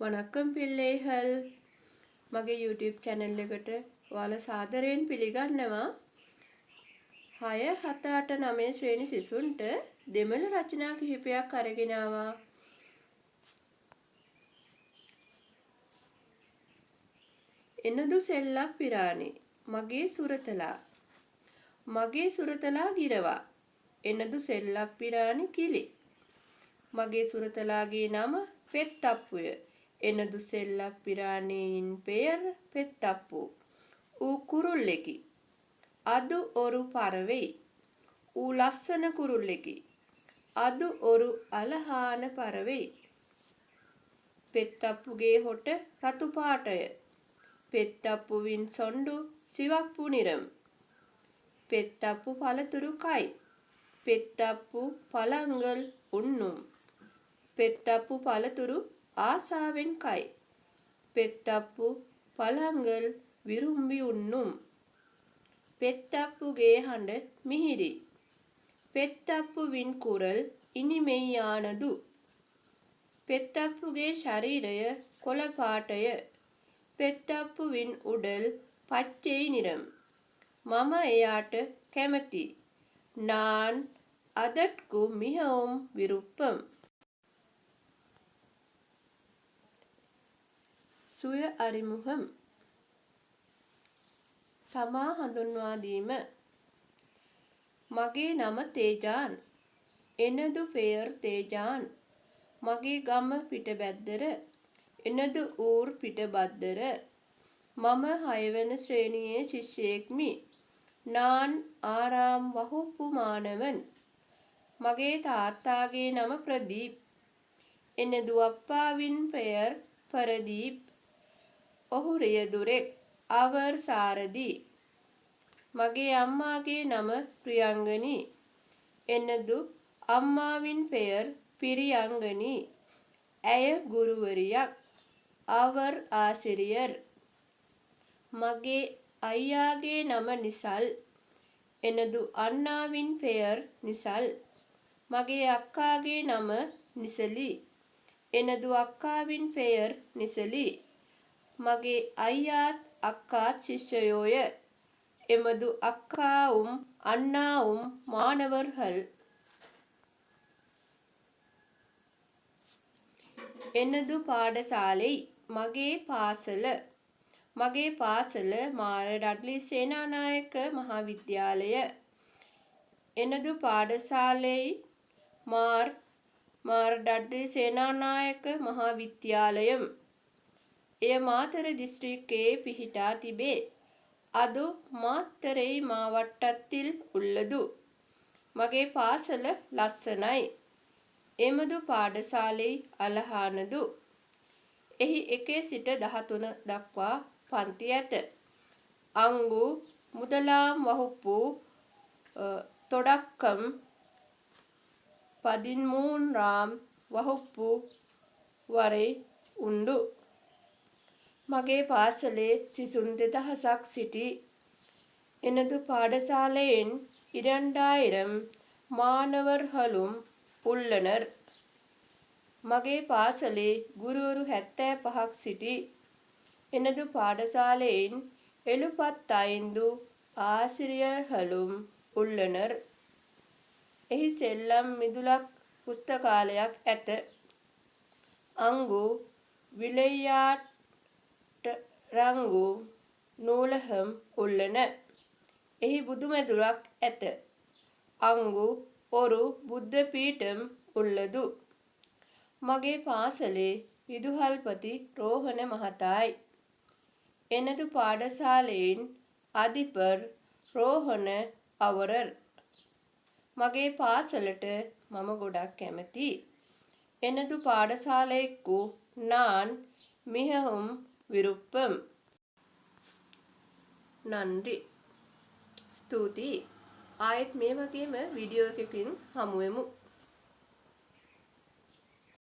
වණක්කම් පිල්ලේහල් මගේ YouTube channel එකට ඔයාලා සාදරයෙන් පිළිගන්නවා. 6, 7, 8, 9 ශ්‍රේණි සිසුන්ට දෙමළ රචනා කිහිපයක් අරගෙන ආවා. එනදු සෙල්ලක් පිරාණි මගේ සුරතලා මගේ සුරතලා ගිරවා එනදු සෙල්ලක් පිරාණි කිලි මගේ සුරතලාගේ නම පෙත්තප්පුය එනදු සෙල්ලක් පිරාණීන් පෙයර් පෙත්තප්පු ඌ කුරුල්ලෙකි අදු ඔරු පරවෙයි ඌ ලස්සන කුරුල්ලෙකි අදු ඔරු අලහාන පරවෙයි පෙත්තප්පුගේ හොට රතු පාටය පෙත්තප්පුවින් සොණ්ඩු සිවප්පු නිරම් පෙත්තප්පු පළතුරු කයි පෙත්තප්පු පළංගල් උන්නුම් පෙත්තප්පු පළතුරු ආසාවෙන් කයි පෙත්තප්පු පළංගල් විරුම්බි උන්නුම් පෙත්තප්පුගේ හඬ මිහිරි පෙත්තප්පුවින් කුරල් ඉනිමෙய்யானது පෙත්තප්පුගේ ශරීරය කොළ පාටය පෙත්තප්පුවිன் உடல் பச்சை நிறம் මම එයාට කැමති நான் அதற்கு மிகவும் விருப்பம் සුය අරිමුහම් තමා හඳුන්වා දීම මගේ නම තේජාන් එනදු පෙයර් තේජාන් මගේ ගම පිටබැද්දර එනදු ඌර් පිටබද්දර මම 6 වෙනි ශ්‍රේණියේ ශිෂ්‍යයෙක්මි நான் ආරාම් වහුප්පු මානවන් මගේ තාත්තාගේ නම ප්‍රදීප් එනදු අප්පාවින් පෙයර් පරදීප් ඔහු රියදුරෙක් අවර් සාරදී මගේ අම්මාගේ නම ප්‍රියංගනී එනදු අම්මාවින් පෙයර් පිරියංගනී ඇය ගුරුවරියක් අවර් ආසිරියර් මගේ අයියාගේ නම නිසල් එනදු අන්නාවින් පෙයර් නිසල් මගේ අක්කාගේ නම නිසලි එනදු අක්කාවින් පෙයර් නිසලි මගේ අයියාත් අක්කාත් ශිෂ්‍යයෝය එමදු අක්කාவும் අන්නාவும் மாணவர்கள் එනදු පාඩසාලෙයි මගේ පාසල මාර ඩඩ්ලි සේනානායක මහාවිද්‍යාලය එනදු පාඩසාලෙයි මාර ඩඩ්ලි සේනානායක මහාවිද්‍යාලயம் එය මාතර දිස්ත්‍රික්කයේ පිහිටා තිබේ ಅದು ಮಾತ್ತರೈ ಮಾವಟ್ಟத்தில் ಉಳ್ಳದು මගේ පාසල ලස්සනයි එමදු පාඩසාලෙයි අලහානදු එහි 1 සිට 13 දක්වා පන්ති ඇත අංගු මුදලාම් වහුප්පු තොඩක්කම් 13ාම් වහුප්පු වරේ උණ්ඩු මගේ පාසලේ සිසුන් 2000ක් සිටි එනදු පාඩසාலையின் 2000 மாணவர்களும் உள்ளனர் මගේ පාසලේ ගුරුවරු 75ක් සිටි එනදු පාඩසාலையின் 75 ආසිරියர்களும் உள்ளனர் එහි සෙල්ලම් මිදුලක් පුස්තකාලයක් ඇත අංගු විලයාට් රංගු නූලහම් උල්ලන එහි බුදුමැදුරක් ඇත අංගු ඔරු බුද්ධ පීඨම් උල්ලදු මගේ පාසලේ විදුහල්පති රෝහණ මහතායි එනදු පාඩසාலையின் අධිපර් රෝහණ අවරර් මගේ පාසලට මම ගොඩක් කැමති එනදු පාඩසාலைக்கு நான் மிகவும் விருப்பம் නන්දි ස්තුතියි ආයෙත් මේ වගේම වීඩියෝ එකකින් හමු වෙමු